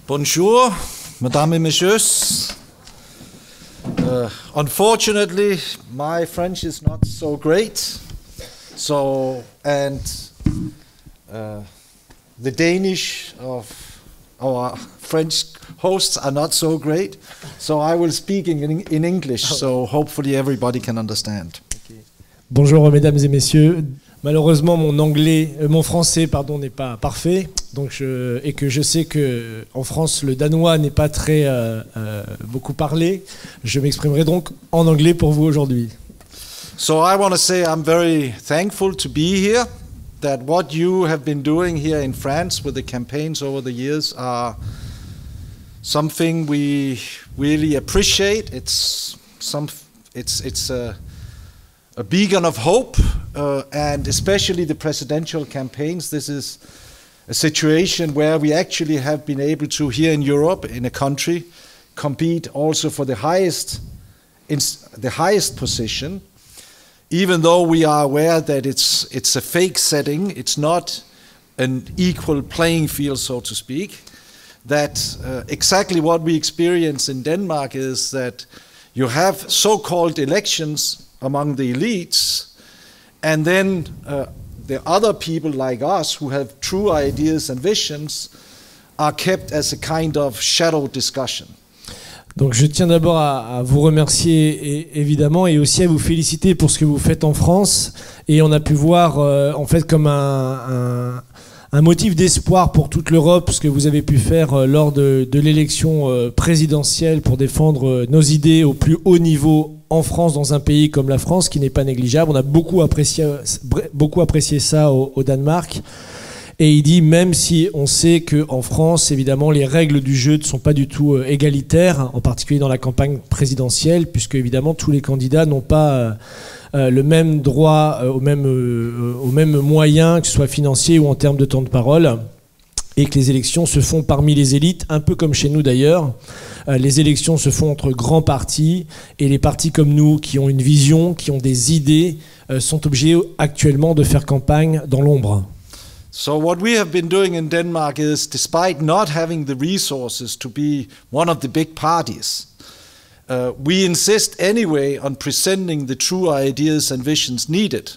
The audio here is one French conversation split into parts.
Bonjour, mesdames et messieurs. Unfortunately, my French is not so great. The Danish of our French hosts are not so great. So I will speak in English, so hopefully everybody can understand. Okay. Bonjour mesdames et messieurs. Malheureusement, mon français, n'est pas parfait, et que je sais que en France le danois n'est pas très beaucoup parlé. Je m'exprimerai donc en anglais pour vous aujourd'hui. So I want to say I'm very thankful to be here. That what you have been doing here in France with the campaigns over the years are something we really appreciate. It's a beacon of hope, and especially the presidential campaigns. This is a situation where we actually have been able to, here in Europe, in a country, compete also for the highest position, even though we are aware that it's a fake setting. It's not an equal playing field, so to speak. That exactly what we experience in Denmark is that you have so-called elections among the elites, and then the other people like us who have true ideas and visions are kept as a kind of shadow discussion. Donc je tiens d'abord à vous remercier évidemment et aussi à vous féliciter pour ce que vous faites en France, et on a pu voir en fait comme un motif d'espoir pour toute l'Europe ce que vous avez pu faire lors de l'élection présidentielle pour défendre nos idées au plus haut niveau en France, dans un pays comme la France qui n'est pas négligeable. On a beaucoup apprécié ça au Danemark. Et il dit, même si on sait qu'en France, évidemment, les règles du jeu ne sont pas du tout égalitaires, en particulier dans la campagne présidentielle, puisque évidemment tous les candidats n'ont pas le même droit aux mêmes moyens, que ce soit financiers ou en termes de temps de parole, et que les élections se font parmi les élites, un peu comme chez nous d'ailleurs. Les élections se font entre grands partis, et les partis comme nous, qui ont une vision, qui ont des idées, sont obligés actuellement de faire campagne dans l'ombre. So what we have been doing in Denmark is, despite not having the resources to be one of the big parties, we insist anyway on presenting the true ideas and visions needed,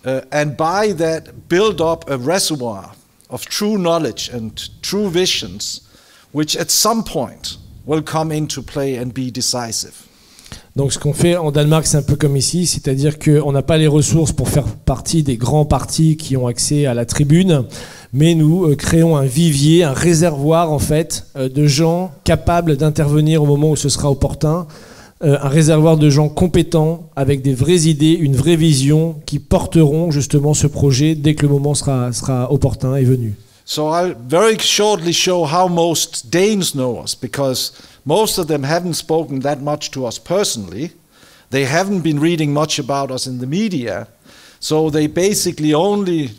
and by that build up a reservoir of true knowledge and true visions, which at some point will come into play and be decisive. Donc ce qu'on fait en Danemark, c'est un peu comme ici, c'est-à-dire qu'on n'a pas les ressources pour faire partie des grands partis qui ont accès à la tribune, mais nous créons un vivier, un réservoir en fait de gens capables d'intervenir au moment où ce sera opportun, un réservoir de gens compétents avec des vraies idées, une vraie vision qui porteront justement ce projet dès que le moment sera opportun et venu. So I'll very shortly show how most Danes know us, because most of them haven't spoken that much to us personally. They haven't been reading much about us in the media. So they basically only,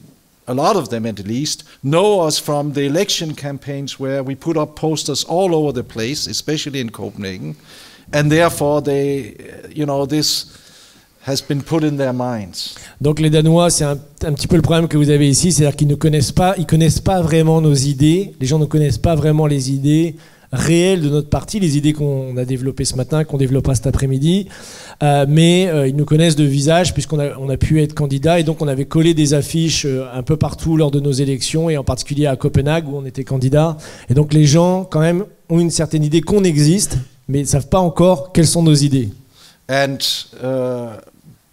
a lot of them at least, know us from the election campaigns where we put up posters all over the place, especially in Copenhagen. And therefore this has been put in their minds. Donc les Danois, c'est un petit peu le problème que vous avez ici, c'est-à-dire qu'ils ne connaissent pas vraiment nos idées. Les gens ne connaissent pas vraiment les idées réelles de notre parti, les idées qu'on a développées ce matin, qu'on développera cet après-midi, mais ils nous connaissent de visage puisqu'on a pu être candidat, et donc on avait collé des affiches un peu partout lors de nos élections, et en particulier à Copenhague où on était candidat. Et donc les gens quand même ont une certaine idée qu'on existe, mais ils ne savent pas encore quelles sont nos idées. And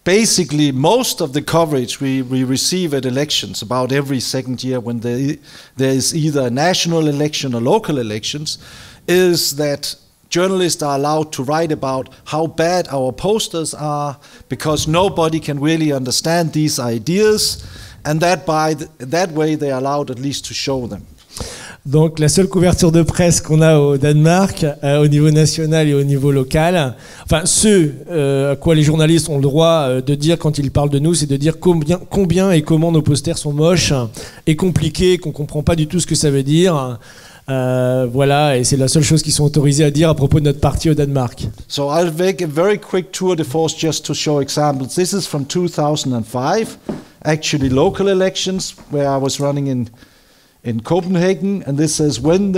basically, most of the coverage we receive at elections, about every second year when there is either a national election or local elections, is that journalists are allowed to write about how bad our posters are, because nobody can really understand these ideas, and that way they are allowed at least to show them. Donc la seule couverture de presse qu'on a au Danemark, au niveau national et au niveau local, enfin à quoi les journalistes ont le droit de dire quand ils parlent de nous, c'est de dire combien et comment nos posters sont moches et compliqués, qu'on comprend pas du tout ce que ça veut dire. Voilà, et c'est la seule chose qu'ils sont autorisés à dire à propos de notre parti au Danemark. So I'll make a very quick tour de force just to show examples. This is from 2005, actually local elections where I was running in Copenhagen, and this says when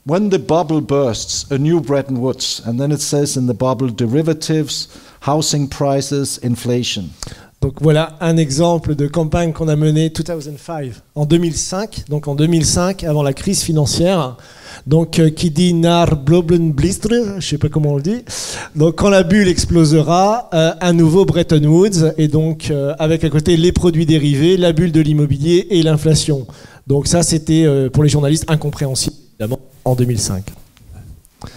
when the bubble bursts, a new Bretton Woods. And then it says in the bubble, derivatives, housing prices, inflation. Donc voilà un exemple de campagne qu'on a menée en 2005, donc en 2005, avant la crise financière. Donc qui dit nar bloblen blister, je ne sais pas comment on le dit. Donc quand la bulle explosera, un nouveau Bretton Woods, et donc avec à côté les produits dérivés, la bulle de l'immobilier et l'inflation. Donc ça c'était pour les journalistes incompréhensible évidemment en 2005.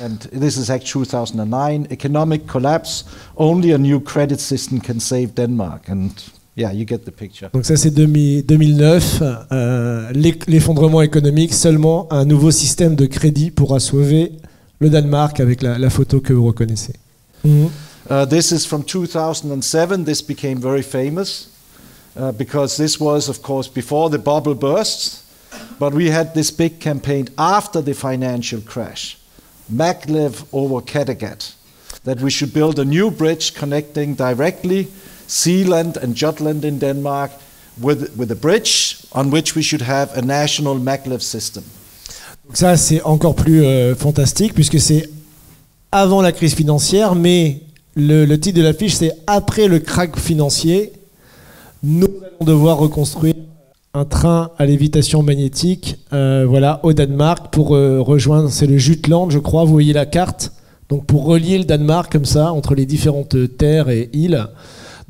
And this is actually 2009. Economic collapse. Only a new credit system can save Denmark. And yeah, you get the picture. Donc ça c'est 2009. L'effondrement économique. Seulement un nouveau système de crédit pourra sauver le Danemark avec la photo que vous reconnaissez. This is from 2007. This became very famous because this was, of course, before the bubble burst. But we had this big campaign after the financial crash. Maglev over Kattegat, that we should build a new bridge connecting directly Zealand and Jutland in Denmark with a bridge on which we should have a national maglev system. Donc ça c'est encore plus fantastique puisque c'est avant la crise financière, mais le titre de l'affiche c'est après le krach financier, nous allons devoir reconstruire un train à lévitation magnétique voilà, au Danemark pour rejoindre, c'est le Jutland je crois, vous voyez la carte, donc pour relier le Danemark comme ça entre les différentes terres et îles,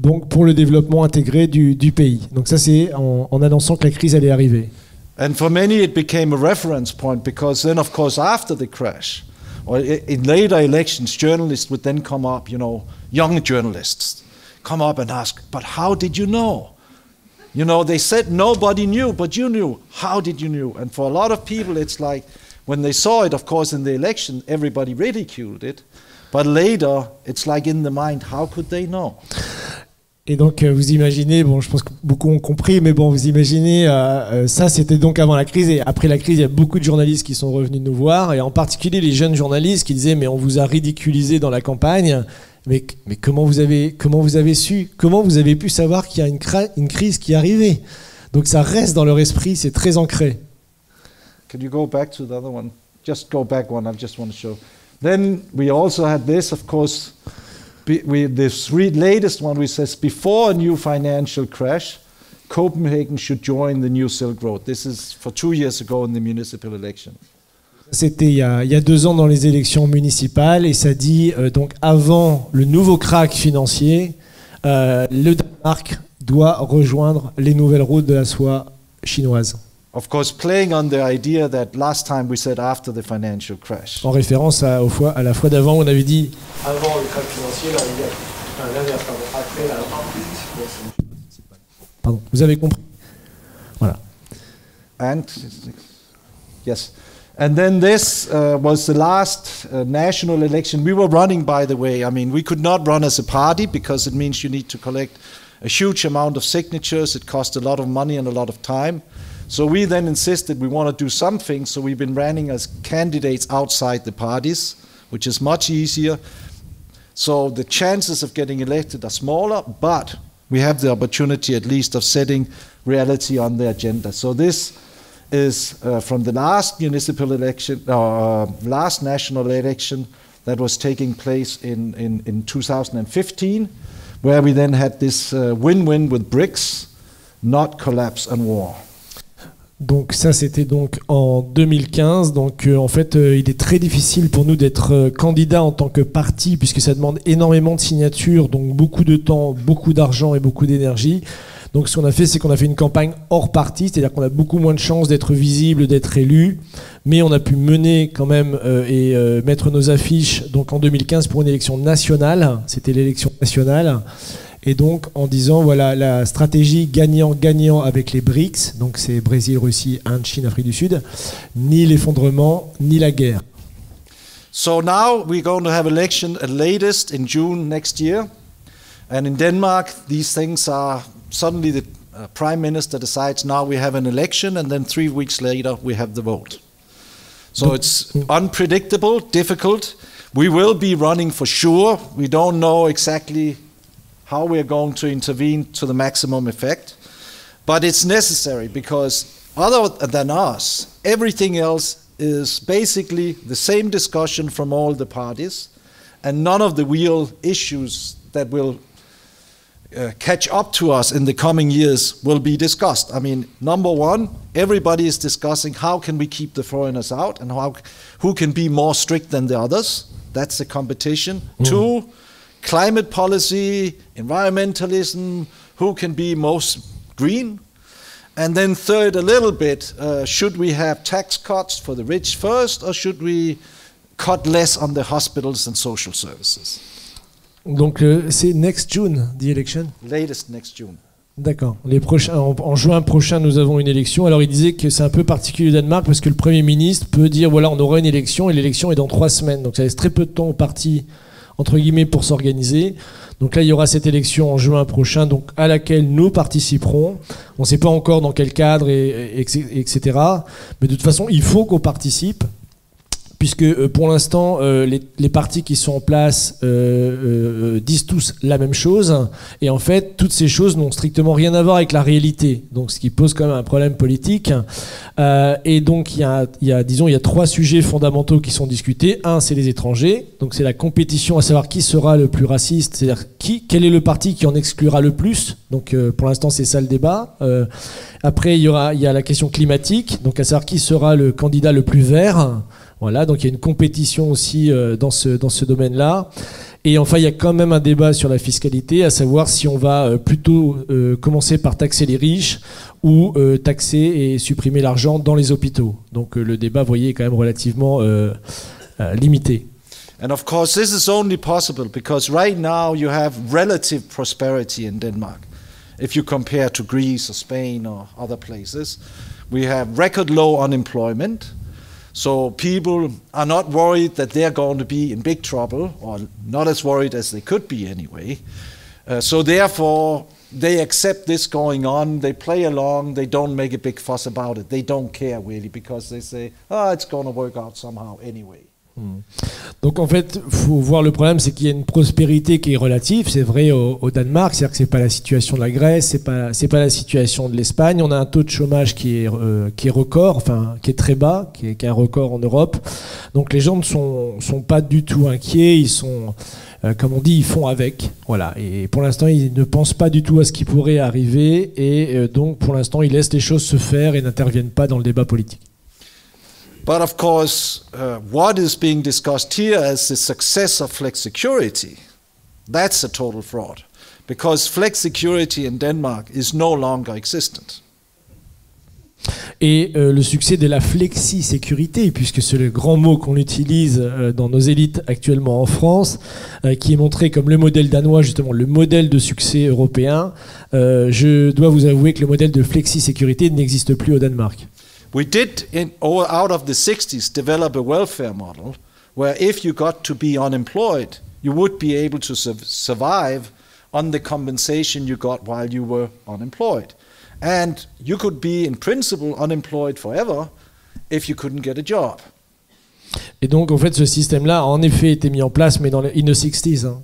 donc pour le développement intégré du pays. Donc ça c'est en annonçant que la crise allait arriver. And for many it became a reference point because then of course after the crash or in later elections journalists would then come up, you know, young journalists come up and ask, but how did you know? You know, they said nobody knew, but you knew. How did you know? And for a lot of people, it's like, when they saw it, of course, in the election, everybody ridiculed it. But later, it's like in the mind, how could they know? Et donc, vous imaginez, bon, je pense que beaucoup ont compris, mais bon, vous imaginez, ça, c'était donc avant la crise. Et après la crise, il y a beaucoup de journalistes qui sont revenus nous voir, et en particulier les jeunes journalistes qui disaient, mais on vous a ridiculisé dans la campagne. Mais comment vous avez su, comment vous avez pu savoir qu'il y a une crise qui arrivait? Donc ça reste dans leur esprit, c'est très ancré. Can you go back to the other one? Just go back one, I just want to show. Then we also had this, of course, this latest one which says, before a new financial crash, Copenhagen should join the new Silk Road. This is for 2 years ago in the municipal election. C'était il y a 2 ans dans les élections municipales et ça dit donc avant le nouveau krach financier, le Danemark doit rejoindre les nouvelles routes de la soie chinoises. Of course, playing on the idea that last time we said after the financial crash. En référence à la fois d'avant, on avait dit avant le krach financier, l'inverse, après la. Pardon, vous avez compris. Voilà. And yes. And then this was the last national election. We were running, by the way. I mean, we could not run as a party because it means you need to collect a huge amount of signatures. It cost a lot of money and a lot of time. So we then insisted we want to do something. So we've been running as candidates outside the parties, which is much easier. So the chances of getting elected are smaller, but we have the opportunity at least of setting reality on the agenda. So this is from the last municipal election, last national election that was taking place in 2015, where we then had this win-win with BRICS, not collapse and war. Donc ça c'était donc en 2015, donc en fait il est très difficile pour nous d'être candidat en tant que parti puisque ça demande énormément de signatures, donc beaucoup de temps, beaucoup d'argent et beaucoup d'énergie. Donc ce qu'on a fait, c'est qu'on a fait une campagne hors parti, c'est-à-dire qu'on a beaucoup moins de chances d'être visible, d'être élu, mais on a pu mener quand même et mettre nos affiches donc en 2015 pour une élection nationale, c'était l'élection nationale, et donc en disant voilà la stratégie gagnant-gagnant avec les BRICS, donc c'est Brésil, Russie, Inde, Chine, Afrique du Sud, ni l'effondrement, ni la guerre. So now we're going to have election at latest in June next year, and in Denmark these things are suddenly the prime minister decides now we have an election and then 3 weeks later we have the vote. So it's unpredictable, difficult. We will be running for sure. We don't know exactly how we're going to intervene to the maximum effect. But it's necessary because other than us, everything else is basically the same discussion from all the parties, and none of the real issues that will catch up to us in the coming years will be discussed. I mean, number one, everybody is discussing how can we keep the foreigners out and who can be more strict than the others. That's the competition. Two, climate policy, environmentalism, who can be most green. And then third, a little bit, should we have tax cuts for the rich first, or should we cut less on the hospitals and social services? Donc c'est next June, the election. Latest next June. D'accord. En juin prochain, nous avons une élection. Alors il disait que c'est un peu particulier au Danemark parce que le Premier ministre peut dire voilà, on aura une élection et l'élection est dans 3 semaines. Donc ça laisse très peu de temps aux partis, entre guillemets, pour s'organiser. Donc là, il y aura cette élection en juin prochain, donc à laquelle nous participerons. On ne sait pas encore dans quel cadre, etc. Mais de toute façon, il faut qu'on participe, puisque pour l'instant, les partis qui sont en place disent tous la même chose. Et en fait, toutes ces choses n'ont strictement rien à voir avec la réalité. Donc, ce qui pose quand même un problème politique. Et donc, il y a 3 sujets fondamentaux qui sont discutés. Un, c'est les étrangers. Donc, c'est la compétition à savoir qui sera le plus raciste. C'est-à-dire quel est le parti qui en exclura le plus. Donc, pour l'instant, c'est ça le débat. Après, il y a la question climatique. Donc, à savoir qui sera le candidat le plus vert. Voilà, donc il y a une compétition aussi dans ce domaine-là. Et enfin, il y a quand même un débat sur la fiscalité, à savoir si on va plutôt commencer par taxer les riches ou taxer et supprimer l'argent dans les hôpitaux. Donc le débat, vous voyez, est quand même relativement limité. And of course, this is only possible because right now you have relative prosperity in Denmark. If you compare to Greece or Spain or other places, we have record low unemployment. So people are not worried that they're going to be in big trouble, or not as worried as they could be anyway. So therefore, they accept this going on, they play along, they don't make a big fuss about it. They don't care really because they say, it's going to work out somehow anyway. Donc en fait, faut voir le problème, c'est qu'il y a une prospérité qui est relative. C'est vrai au Danemark, c'est-à-dire que c'est pas la situation de la Grèce, c'est pas la situation de l'Espagne. On a un taux de chômage qui est record, enfin qui est très bas, qui est un record en Europe. Donc les gens ne sont pas du tout inquiets. Ils sont, comme on dit, ils font avec. Voilà. Et pour l'instant, ils ne pensent pas du tout à ce qui pourrait arriver. Et donc pour l'instant, ils laissent les choses se faire et n'interviennent pas dans le débat politique. But of course, what is being discussed here as the success of flexicurity, that's a total fraud. Because flexicurity in Denmark is no longer existent. Et le succès de la flexi-sécurité, puisque c'est le grand mot qu'on utilise dans nos élites actuellement en France, qui est montré comme le modèle danois, justement le modèle de succès européen, je dois vous avouer que le modèle de flexi-sécurité n'existe plus au Danemark. We did, out of the 60s, develop a welfare model where if you got to be unemployed, you would be able to survive on the compensation you got while you were unemployed. And you could be, in principle, unemployed forever if you couldn't get a job. Et donc, en fait, ce système-là a en effet été mis en place, mais in the 60s. Hein.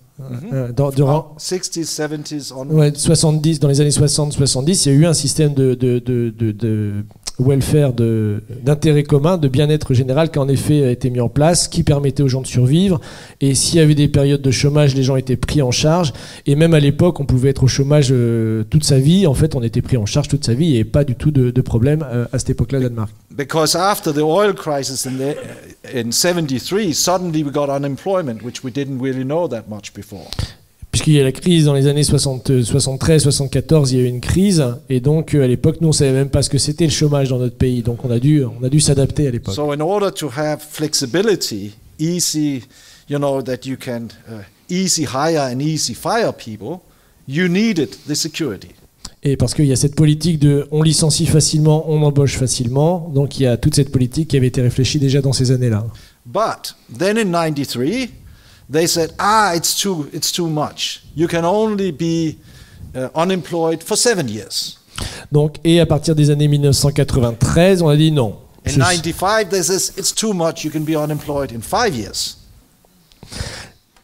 Durant 60s, 70s, ouais, 70, dans les années 60-70, il y a eu un système de welfare, d'intérêt commun, de bien-être général qui en effet a été mis en place, qui permettait aux gens de survivre. Et s'il y avait des périodes de chômage, les gens étaient pris en charge. Et même à l'époque, on pouvait être au chômage toute sa vie. En fait, on était pris en charge toute sa vie. Il n'y avait pas du tout de problème à cette époque-là au Danemark. Because after the oil crisis in 73, suddenly we got unemployment, which we didn't really know that much before. Puisqu'il y a la crise dans les années 73, 74, il y a eu une crise, et donc à l'époque, nous on savait même pas ce que c'était le chômage dans notre pays, donc on a dû s'adapter à l'époque. So in order to have flexibility, easy, that you can easy hire and easy fire people, you needed the security. Et parce qu'il y a cette politique de on licencie facilement, on embauche facilement, donc il y a toute cette politique qui avait été réfléchie déjà dans ces années-là. But then in 93, they said, it's too much. You can only be unemployed for 7 years. Donc, et à partir des années 1993, on a dit non. In 95, they said, it's too much. You can be unemployed in 5 years.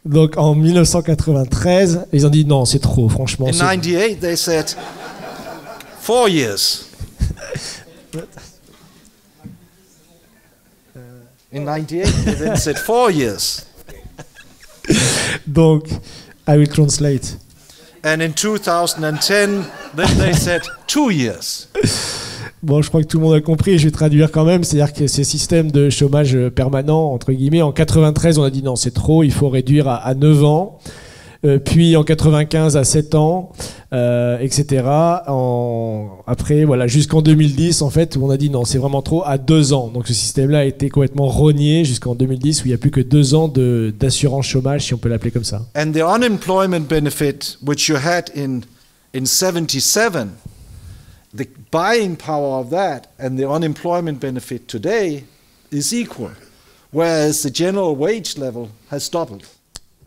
Donc, en 1993, ils ont dit non, c'est trop, franchement. In 98, they said 4 years. In 98, they then said 4 years. Donc, I will translate. And in 2010, then they said 2 years. Bon, je crois que tout le monde a compris, je vais traduire quand même. C'est-à-dire que ces systèmes de chômage permanent, entre guillemets, en 93, on a dit non, c'est trop, il faut réduire à 9 ans. Puis en 95 à 7 ans, etc. Après, voilà, jusqu'en 2010, en fait, où on a dit non, c'est vraiment trop, à 2 ans. Donc ce système-là a été complètement rogné jusqu'en 2010, où il n'y a plus que 2 ans d'assurance chômage, si on peut l'appeler comme ça. And the unemployment benefit, which you had in 77, the buying power of that and the unemployment benefit today is equal, whereas the general wage level has doubled.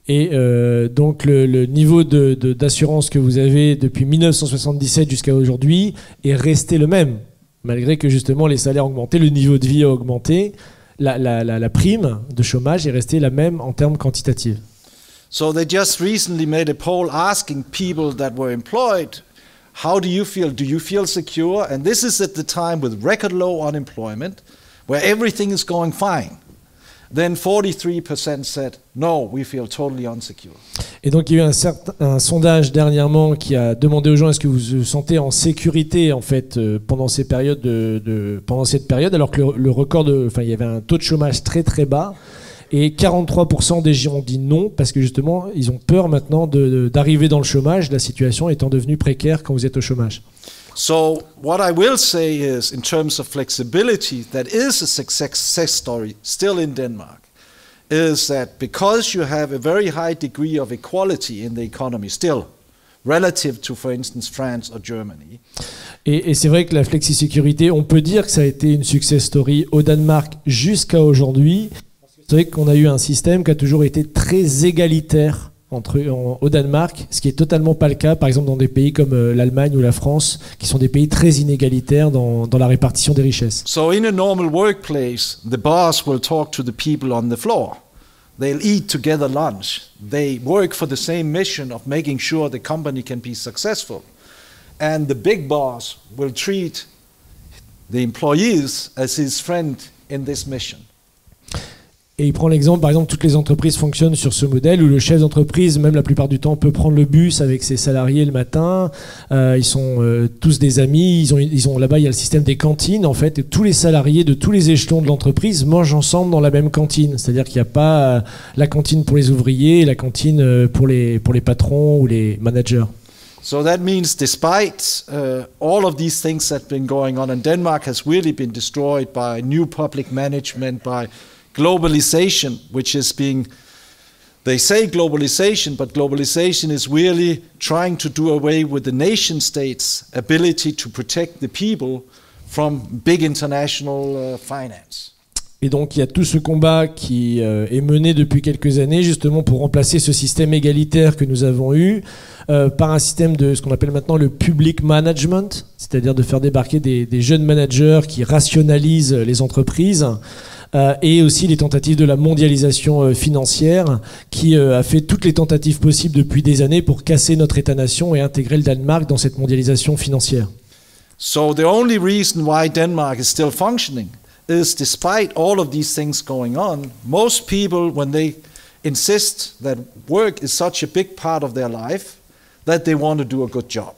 Et donc le niveau d'assurance que vous avez depuis 1977 jusqu'à aujourd'hui est resté le même, malgré que justement les salaires ont augmenté, le niveau de vie a augmenté, la prime de chômage est restée la même en termes quantitatifs. So they just recently made a poll asking people that were employed, how do you feel? Do you feel secure? And this is at the time with record low unemployment, where everything is going fine. Then 43% said, no, we feel totally unsecure. Et donc il y a eu un sondage dernièrement qui a demandé aux gens est-ce que vous vous sentez en sécurité en fait pendant ces périodes pendant cette période, alors que le record il y avait un taux de chômage très très bas. Et 43% des gens ont dit non parce que justement ils ont peur maintenant d'arriver dans le chômage, la situation étant devenue précaire quand vous êtes au chômage. So what I will say is, in terms of flexibility, that is a success story still in Denmark, is that because you have a very high degree of equality in the economy still, relative to, for instance, France or Germany. Et c'est vrai que la flexisécurité, on peut dire que ça a été une success story au Danemark jusqu'à aujourd'hui. C'est vrai qu'on a eu un système qui a toujours été très égalitaire au Danemark, ce qui est totalement pas le cas, par exemple dans des pays comme l'Allemagne ou la France, qui sont des pays très inégalitaires dans la répartition des richesses. So in a normal workplace, the boss will talk to the people on the floor. They'll eat together lunch. They work for the same mission of making sure the company can be successful. And the big boss will treat the employees as his friend in this mission. Et il prend l'exemple, par exemple, toutes les entreprises fonctionnent sur ce modèle où le chef d'entreprise, même la plupart du temps, peut prendre le bus avec ses salariés le matin. Ils sont tous des amis. Ils ont là-bas, il y a le système des cantines, en fait. Et tous les salariés de tous les échelons de l'entreprise mangent ensemble dans la même cantine. C'est-à-dire qu'il n'y a pas la cantine pour les ouvriers et la cantine pour les patrons ou les managers. So that means despite all of these things that have been going on, and Denmark has really been destroyed by new public management, by globalization, which is being, they say globalization, but globalization is really trying to do away with the nation state's ability to protect the people from big international finance. Et donc il y a tout ce combat qui est mené depuis quelques années justement pour remplacer ce système égalitaire que nous avons eu par un système de ce qu'on appelle maintenant le public management, c'est-à-dire de faire débarquer des jeunes managers qui rationalisent les entreprises. Et aussi les tentatives de la mondialisation financière qui a fait toutes les tentatives possibles depuis des années pour casser notre État-nation et intégrer le Danemark dans cette mondialisation financière. So the only reason why Denmark is still functioning is despite all of these things going on, most people, when they insist that work is such a big part of their life, that they want to do a good job.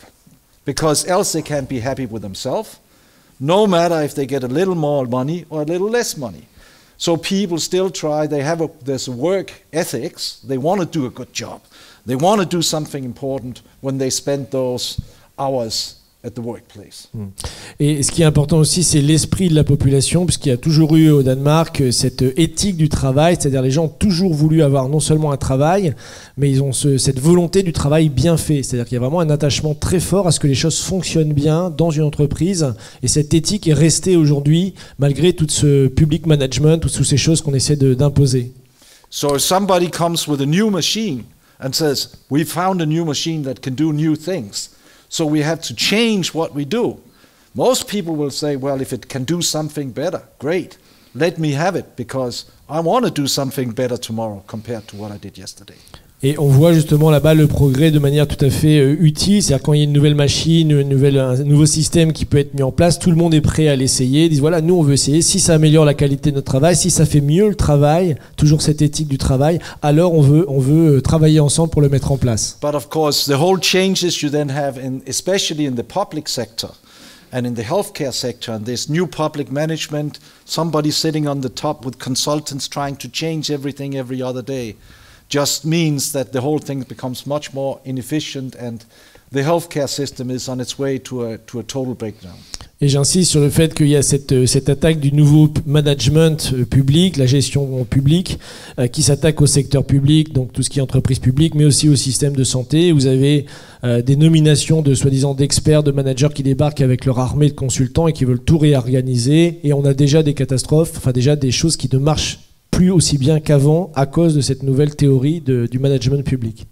Because else they can't be happy with themselves, no matter if they get a little more money or a little less money. So people still try, there's a work ethics, they want to do a good job. They want to do something important when they spend those hours at the workplace. Et ce qui est important aussi, c'est l'esprit de la population, puisqu'il y a toujours eu au Danemark cette éthique du travail, c'est-à-dire les gens ont toujours voulu avoir non seulement un travail, mais ils ont cette volonté du travail bien fait. C'est-à-dire qu'il y a vraiment un attachement très fort à ce que les choses fonctionnent bien dans une entreprise, et cette éthique est restée aujourd'hui, malgré tout ce public management, toutes ces choses qu'on essaie d'imposer. So if somebody comes with a new machine and says, we found a new machine that can do new things, so we have to change what we do. Most people will say, well, if it can do something better, great. Let me have it because I want to do something better tomorrow compared to what I did yesterday. Et on voit justement là-bas le progrès de manière tout à fait utile. C'est-à-dire quand il y a une nouvelle machine, un nouveau système qui peut être mis en place, tout le monde est prêt à l'essayer. Ils disent voilà, nous on veut essayer. Si ça améliore la qualité de notre travail, si ça fait mieux le travail, toujours cette éthique du travail, alors on veut travailler ensemble pour le mettre en place. But of course, the whole changes you then have, especially in the public sector and in the healthcare sector, and this new public management, somebody sitting on the top with consultants trying to change everything every other day, just means that the whole thing becomes much more inefficient and the healthcare system is on its way to a total breakdown. Et j'insiste sur le fait qu'il y a cette attaque du nouveau management public, la gestion publique, qui s'attaque au secteur public, donc tout ce qui est entreprise publique, mais aussi au système de santé. Vous avez des nominations de soi-disant d'experts, de managers qui débarquent avec leur armée de consultants et qui veulent tout réorganiser. Et on a déjà des catastrophes, enfin déjà des choses qui ne marchent plus aussi bien qu'avant à cause de cette nouvelle théorie du management public.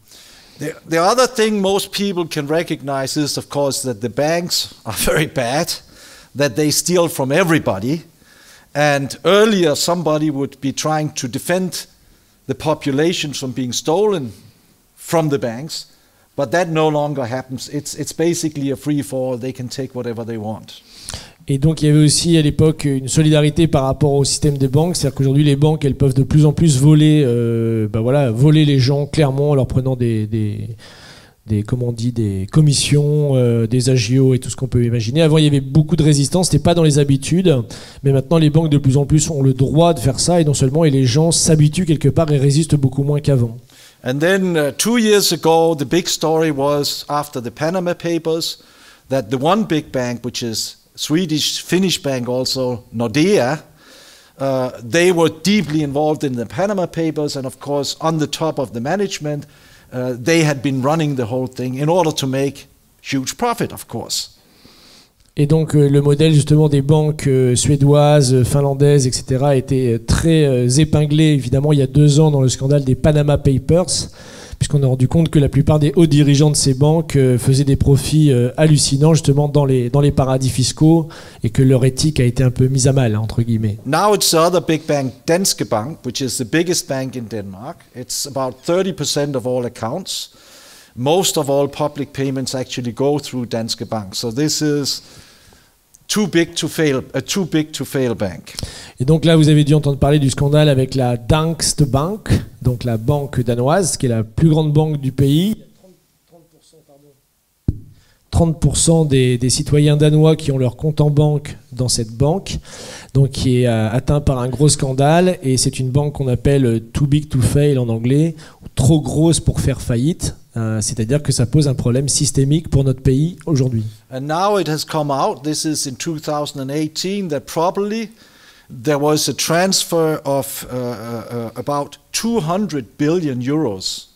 The other thing most people can recognize is, of course, that the banks are very bad, that they steal from everybody. And earlier, somebody would be trying to defend the population from being stolen from the banks, but that no longer happens. It's basically a free-for-all. They can take whatever they want. Et donc il y avait aussi à l'époque une solidarité par rapport au système des banques, c'est-à-dire qu'aujourd'hui les banques elles peuvent de plus en plus voler, voler les gens clairement en leur prenant des commissions, des agios et tout ce qu'on peut imaginer. Avant il y avait beaucoup de résistance, c'était pas dans les habitudes, mais maintenant les banques de plus en plus ont le droit de faire ça et non seulement et les gens s'habituent quelque part et résistent beaucoup moins qu'avant. And then 2 years ago the big story was after the Panama Papers that the one big bank, which is Finnish bank also, Nordea, they were deeply involved in the Panama Papers, and of course on the top of the management they had been running the whole thing in order to make huge profit, of course. Et donc le modèle justement des banques suédoises, finlandaises, etc. a été très épinglé évidemment il y a 2 ans dans le scandale des Panama Papers, puisqu'on a rendu compte que la plupart des hauts dirigeants de ces banques faisaient des profits hallucinants justement dans les paradis fiscaux et que leur éthique a été un peu mise à mal, entre guillemets. Now it's the other big bank, Danske Bank, which is the biggest bank in Denmark. It's about 30% of all accounts. Most of all public payments actually go through Danske Bank. So this is too big to fail bank. Et donc là, vous avez dû entendre parler du scandale avec la Danske Bank, donc la banque danoise, qui est la plus grande banque du pays. 30% des citoyens danois qui ont leur compte en banque dans cette banque, donc qui est atteint par un gros scandale. Et c'est une banque qu'on appelle too big to fail en anglais, trop grosse pour faire faillite. C'est-à-dire que ça pose un problème systémique pour notre pays aujourd'hui. And now it has come out, this is in 2018, that probably there was a transfer of about 200 billion euros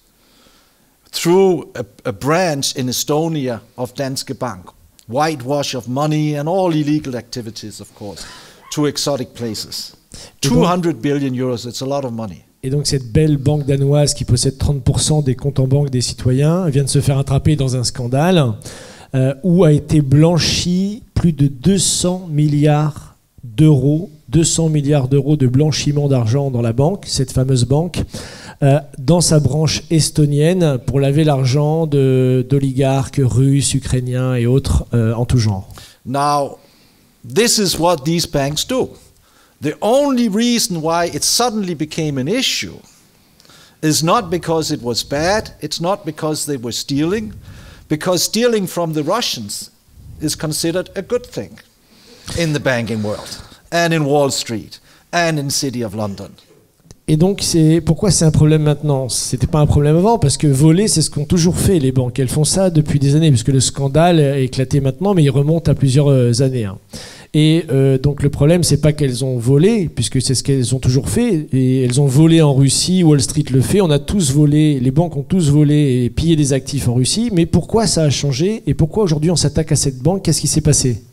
through a branch in Estonia of Danske Bank. Whitewash of money and all illegal activities, of course, to exotic places. 200 billion euros, it's a lot of money. Et donc cette belle banque danoise qui possède 30% des comptes en banque des citoyens vient de se faire attraper dans un scandale où a été blanchi plus de 200 milliards d'euros de blanchiment d'argent dans la banque, cette fameuse banque, dans sa branche estonienne pour laver l'argent d'oligarques russes, ukrainiens et autres en tout genre. Now, this is what these banks do. The only reason why it suddenly became an issue is not because it was bad, it's not because they were stealing, because stealing from the Russians is considered a good thing in the banking world, and in Wall Street, and in the City of London. Et donc, pourquoi c'est un problème maintenant? C'était pas un problème avant, parce que voler, c'est ce qu'ont toujours fait les banques. Elles font ça depuis des années, puisque le scandale a éclaté maintenant, mais il remonte à plusieurs années. Et donc le problème, c'est pas qu'elles ont volé, puisque c'est ce qu'elles ont toujours fait, et elles ont volé en Russie, Wall Street le fait, on a tous volé, les banques ont tous volé et pillé des actifs en Russie, mais pourquoi ça a changé, et pourquoi aujourd'hui on s'attaque à cette banque? Qu'est-ce qui s'est passé?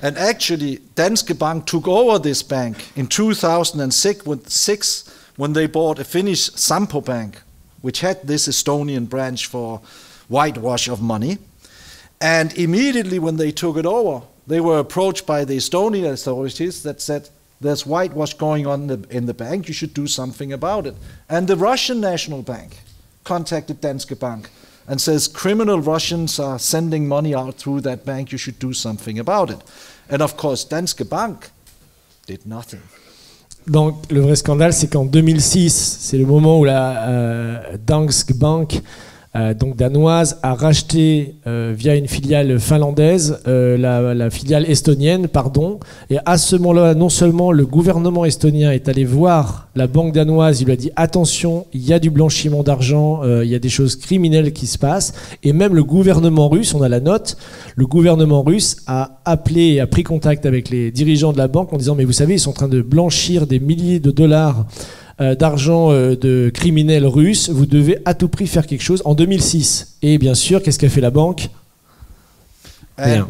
And actually, Danske Bank took over this bank in 2006 when they bought a Finnish Sampo Bank, which had this Estonian branch for whitewash of money. And immediately when they took it over, they were approached by the Estonian authorities that said, there's whitewash going on in the bank, you should do something about it. And the Russian National Bank contacted Danske Bank and says criminal Russians are sending money out through that bank, you should do something about it. And of course, Danske Bank did nothing. Donc le vrai scandale, c'est qu'en 2006, c'est le moment où la Danske Bank, donc danoise, a racheté via une filiale finlandaise la filiale estonienne, pardon. Et à ce moment-là, non seulement le gouvernement estonien est allé voir la banque danoise, il lui a dit attention, il y a du blanchiment d'argent, il y a des choses criminelles qui se passent. Et même le gouvernement russe, on a la note, le gouvernement russe a appelé et a pris contact avec les dirigeants de la banque en disant mais vous savez, ils sont en train de blanchir des milliers de dollars d'argent de criminels russes, vous devez à tout prix faire quelque chose en 2006. Et bien sûr, qu'est-ce qu'a fait la banque? And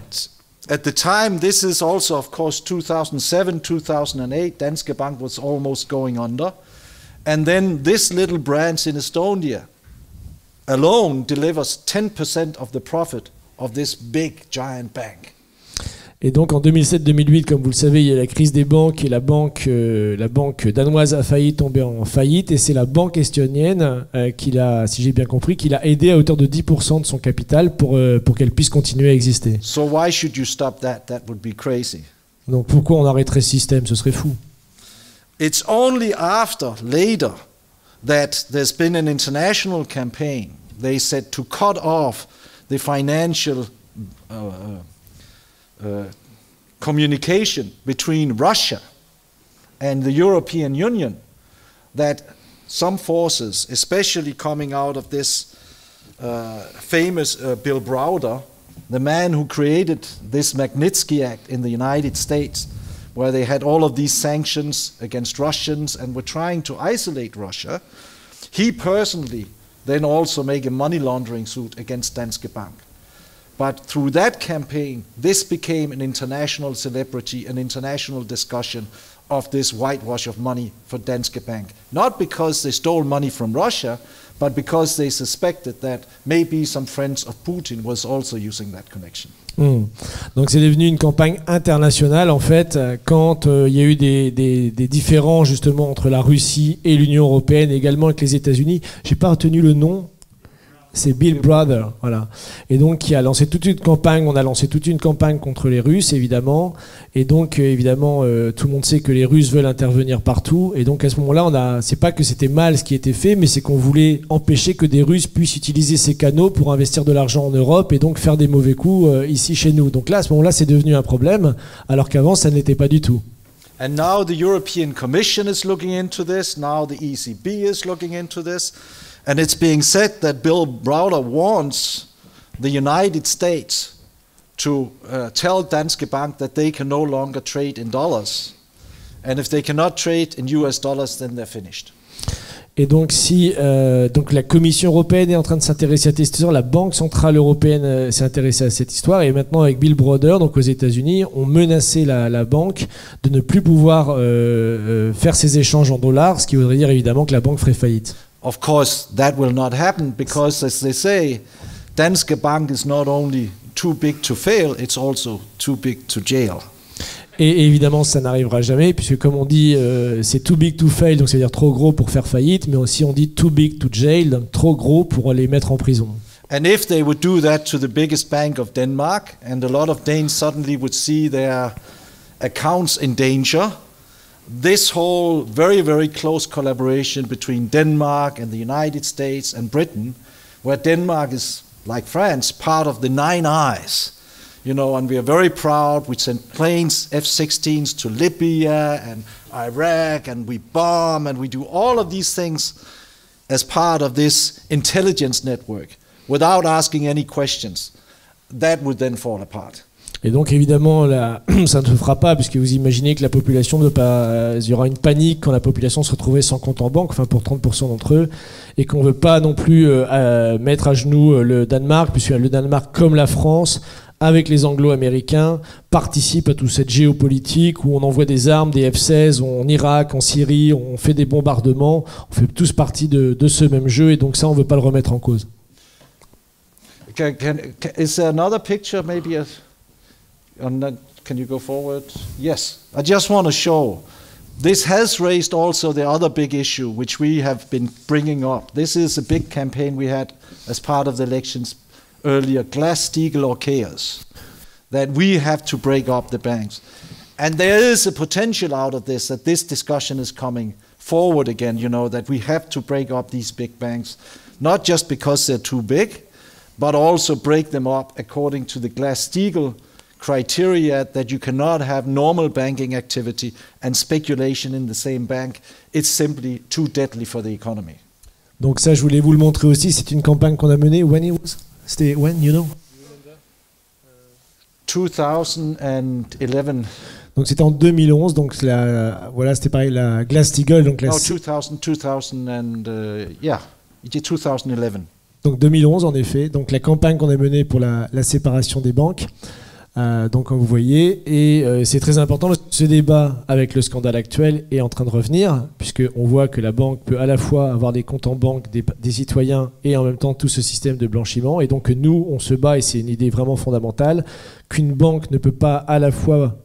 at the time, this is also, of course, 2007, 2008, Danske Bank was almost going under. And then this little branch in Estonia alone delivers 10% of the profit of this big, giant bank. Et donc en 2007-2008, comme vous le savez, il y a la crise des banques et la banque danoise a failli tomber en faillite. Et c'est la banque estonienne qui l'a, si j'ai bien compris, qui l'a aidé à hauteur de 10% de son capital pour qu'elle puisse continuer à exister. So why should you stop that? That would be crazy. Donc pourquoi on arrêterait ce système? Ce serait fou. It's only after, later, that there's been an international campaign. They said to cut off the financial communication between Russia and the European Union, that some forces, especially coming out of this famous Bill Browder, the man who created this Magnitsky Act in the United States, where they had all of these sanctions against Russians and were trying to isolate Russia, he personally then also made a money laundering suit against Danske Bank. But through that campaign, this became an international celebrity, an international discussion of this whitewash of money for Danske Bank. Not because they stole money from Russia, but because they suspected that maybe some friends of Putin was also using that connection. Donc c'est devenu une campagne internationale en fait quand il y a eu des différends justement entre la Russie et l'Union européenne, également avec les États-Unis. J'ai pas retenu le nom. C'est Bill Browder, voilà. Et donc qui a lancé toute une campagne, on a lancé toute une campagne contre les Russes évidemment. Et donc évidemment tout le monde sait que les Russes veulent intervenir partout. Et donc à ce moment-là, c'est pas que c'était mal ce qui était fait, mais c'est qu'on voulait empêcher que des Russes puissent utiliser ces canaux pour investir de l'argent en Europe et donc faire des mauvais coups ici chez nous. Donc là à ce moment-là, c'est devenu un problème, alors qu'avant ça ne l'était pas du tout. And now the European Commission is looking into this. Now the ECB is looking into this. And it's being said that Bill Browder wants the United States to tell Danske Bank that they can no longer trade in dollars. And if they cannot trade in US dollars, then they're finished. Et donc si donc la Commission européenne est en train de s'intéresser à cette histoire, la Banque centrale européenne s'est intéressée à cette histoire, et maintenant avec Bill Browder, donc aux États-Unis, on menaçait la banque de ne plus pouvoir faire ses échanges en dollars, ce qui voudrait dire évidemment que la banque ferait faillite. Of course, that will not happen because, as they say, Danske Bank is not only too big to fail, it's also too big to jail. Et évidemment, ça n'arrivera jamais, puisque comme on dit, c'est too big to fail, donc c'est-à-dire trop gros pour faire faillite, mais aussi on dit too big to jail, donc trop gros pour les mettre en prison. And if they would do that to the biggest bank of Denmark, and a lot of Danes suddenly would see their accounts in danger, this whole very, very close collaboration between Denmark and the United States and Britain, where Denmark is, like France, part of the Nine Eyes, you know, and we are very proud. We send planes, F-16s to Libya and Iraq, and we bomb, and we do all of these things as part of this intelligence network without asking any questions. That would then fall apart. Et donc évidemment, ça ne se fera pas, puisque vous imaginez que la population ne pas, il y aura une panique quand la population se retrouvera sans compte en banque, enfin pour 30% d'entre eux, et qu'on ne veut pas non plus mettre à genoux le Danemark, puisque le Danemark, comme la France, avec les Anglo-Américains, participe à toute cette géopolitique où on envoie des armes, des F-16 en Irak, en Syrie, on fait des bombardements, on fait tous partie de ce même jeu, et donc ça, on ne veut pas le remettre en cause. Is there another picture, maybe? Can you go forward? Yes. I just want to show This has raised also the other big issue which we have been bringing up. This is a big campaign we had as part of the elections earlier, Glass-Steagall or chaos, that we have to break up the banks. And there is a potential out of this, that this discussion is coming forward again, you know, that we have to break up these big banks, not just because they're too big, but also break them up according to the Glass-Steagall criteria, that you cannot have normal banking activity and speculation in the same bank. It's simply too deadly for the economy. Donc ça, je voulais vous le montrer aussi. C'est une campagne qu'on a menée. When it was? C'était when, you know? 2011. Donc c'était en 2011. Donc voilà, c'était pareil, la Glass-Steagall. Donc 2011. Donc 2011 en effet. Donc la campagne qu'on a menée pour la séparation des banques. Donc comme vous voyez, et c'est très important, ce débat avec le scandale actuel est en train de revenir, puisqu'on voit que la banque peut à la fois avoir des comptes en banque des citoyens et en même temps tout ce système de blanchiment, et donc nous on se bat, et c'est une idée vraiment fondamentale, qu'une banque ne peut pas à la fois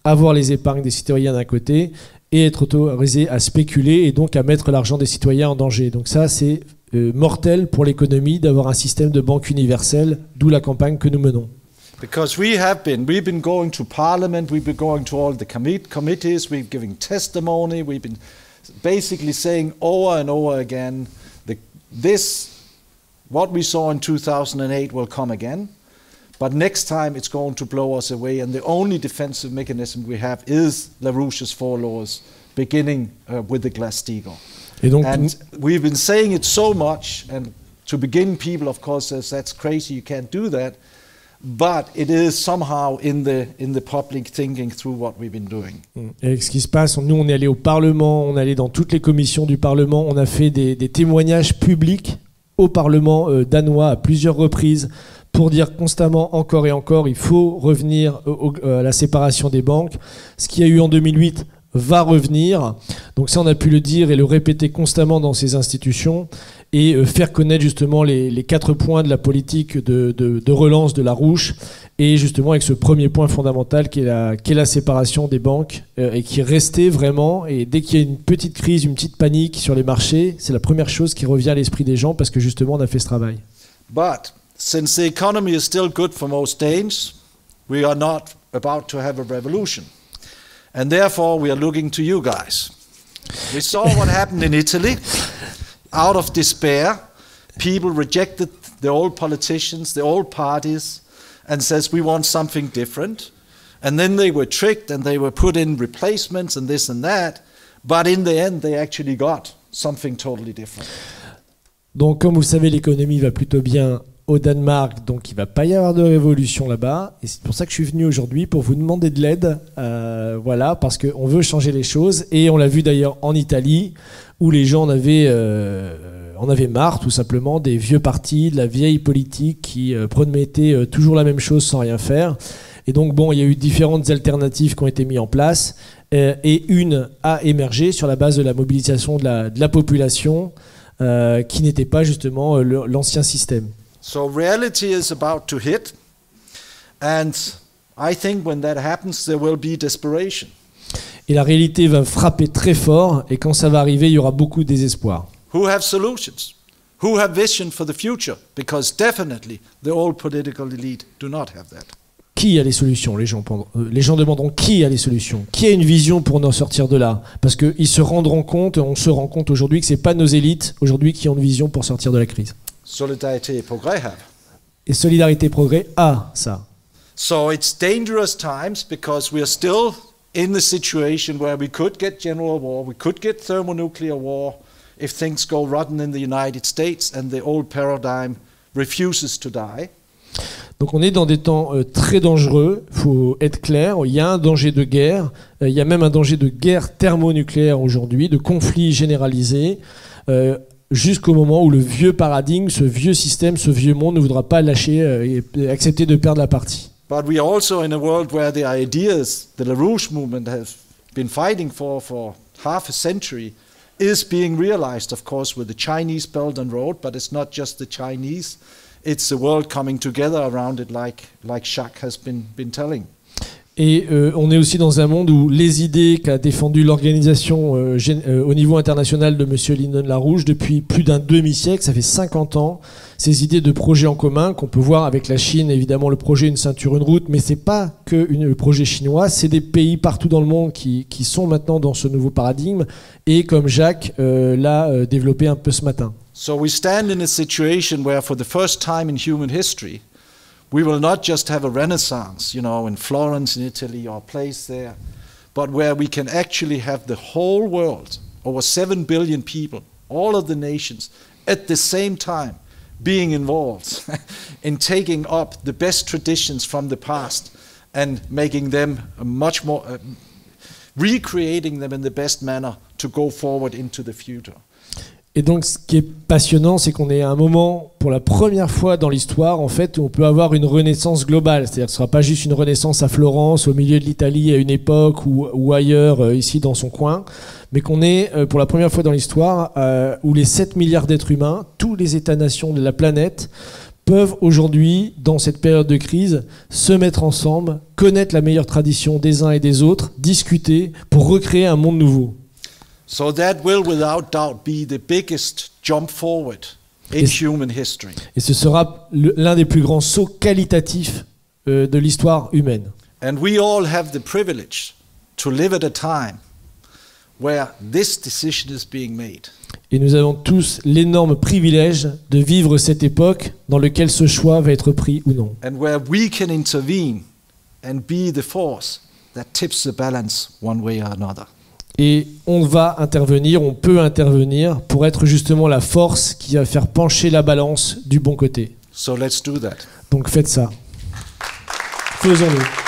avoir les épargnes des citoyens d'un côté et être autorisée à spéculer et donc à mettre l'argent des citoyens en danger. Donc ça c'est mortel pour l'économie d'avoir un système de banque universel, d'où la campagne que nous menons. Because we've been going to Parliament, we've been going to all the committees, we've given testimony, we've been basically saying over and over again that what we saw in 2008 will come again, but next time it's going to blow us away, and the only defensive mechanism we have is LaRouche's 4 laws, beginning with the Glass-Steagall. And we've been saying it so much, and to begin, people of course says that's crazy, you can't do that. But it is somehow in the public thinking through what we've been doing. Et ce qui se passe, nous on est allé au Parlement, on est allé dans toutes les commissions du Parlement, on a fait des témoignages publics au Parlement danois à plusieurs reprises pour dire constamment encore et encore, il faut revenir à la séparation des banques. Ce qu'il y a eu en 2008 va revenir. Donc ça on a pu le dire et le répéter constamment dans ces institutions. Et faire connaître justement les 4 points de la politique de relance de Larouche, et justement avec ce premier point fondamental qui est la séparation des banques, et qui est resté vraiment, et dès qu'il y a une petite crise, une petite panique sur les marchés, c'est la première chose qui revient à l'esprit des gens, parce que justement on a fait ce travail. But since the economy is still good for most Danes, we are not about to have a revolution. And therefore we are looking to you guys. We saw what happened in Italy. Out of despair, people rejected the old politicians, the old parties, and says we want something different. And then they were tricked and they were put in replacements and this and that. But in the end, they actually got something totally different. Donc, comme vous le savez, l'économie va plutôt bien au Danemark, donc il ne va pas y avoir de révolution là-bas. Et c'est pour ça que je suis venu aujourd'hui, pour vous demander de l'aide, voilà, parce qu'on veut changer les choses. Et on l'a vu d'ailleurs en Italie, où les gens en avaient marre, tout simplement, des vieux partis, de la vieille politique qui promettaient toujours la même chose sans rien faire. Et donc, bon, il y a eu différentes alternatives qui ont été mises en place, et une a émergé sur la base de la mobilisation de la population, qui n'était pas justement l'ancien système. So reality is about to hit, and I think when that happens, there will be desperation. Et la réalité va frapper très fort, et quand ça va arriver, il y aura beaucoup de désespoir. Who have solutions? Who have vision for the future? Because definitely the old political elite do not have that. Qui a les solutions? Les gens demanderont qui a les solutions, qui a une vision pour nous sortir de là, parce qu'ils se rendront compte, on se rend compte aujourd'hui que c'est pas nos élites aujourd'hui qui ont une vision pour sortir de la crise. Solidarité et Progrès have. Et Solidarité et Progrès a ça. So it's dangerous times because we are still in the situation where we could get general war, we could get thermonuclear war if things go rotten in the United States and the old paradigm refuses to die. Donc on est dans des temps très dangereux, il faut être clair, il y a un danger de guerre, il y a même un danger de guerre thermonucléaire aujourd'hui, de conflit généralisé, jusqu'au moment où le vieux paradigme, ce vieux système, ce vieux monde ne voudra pas lâcher et accepter de perdre la partie. But we are also in a world where the ideas the LaRouche movement has been fighting for half a century is being realized, of course, with the Chinese Belt and Road, but it's not just the Chinese, it's the world coming together around it, like Jacques has been telling. Et on est aussi dans un monde où les idées qu'a défendu l'organisation au niveau international de M. Lyndon LaRouche depuis plus d'un demi-siècle, ça fait 50 ans, ces idées de projets en commun qu'on peut voir avec la Chine, évidemment le projet Une ceinture, une route, mais c'est pas que le projet chinois, c'est des pays partout dans le monde qui sont maintenant dans ce nouveau paradigme et comme Jacques l'a développé un peu ce matin. So we stand in a situation where for the first time in human history, we will not just have a renaissance, in Florence in Italy or a place there, but where we can actually have the whole world, over 7 billion people, all of the nations, at the same time being involved in taking up the best traditions from the past and making them much more, recreating them in the best manner to go forward into the future. Et donc, ce qui est passionnant, c'est qu'on est à un moment, pour la première fois dans l'histoire, en fait, où on peut avoir une renaissance globale. C'est-à-dire que ce ne sera pas juste une renaissance à Florence, au milieu de l'Italie, à une époque, ou ailleurs, ici, dans son coin, mais qu'on est, pour la première fois dans l'histoire, où les 7 milliards d'êtres humains, tous les États-nations de la planète, peuvent aujourd'hui, dans cette période de crise, se mettre ensemble, connaître la meilleure tradition des uns et des autres, discuter pour recréer un monde nouveau. So that will, without doubt, be the biggest jump forward in human history. Et ce sera l'un des plus grands sauts qualitatifs de l'histoire humaine. And we all have the privilege to live at a time where this decision is being made. Et nous avons tous l'énorme privilège de vivre cette époque dans laquelle ce choix va être pris ou non. And where we can intervene and be the force that tips the balance one way or another. Et on va intervenir, on peut intervenir pour être justement la force qui va faire pencher la balance du bon côté. So let's do that. Donc faites ça. Faisons-le.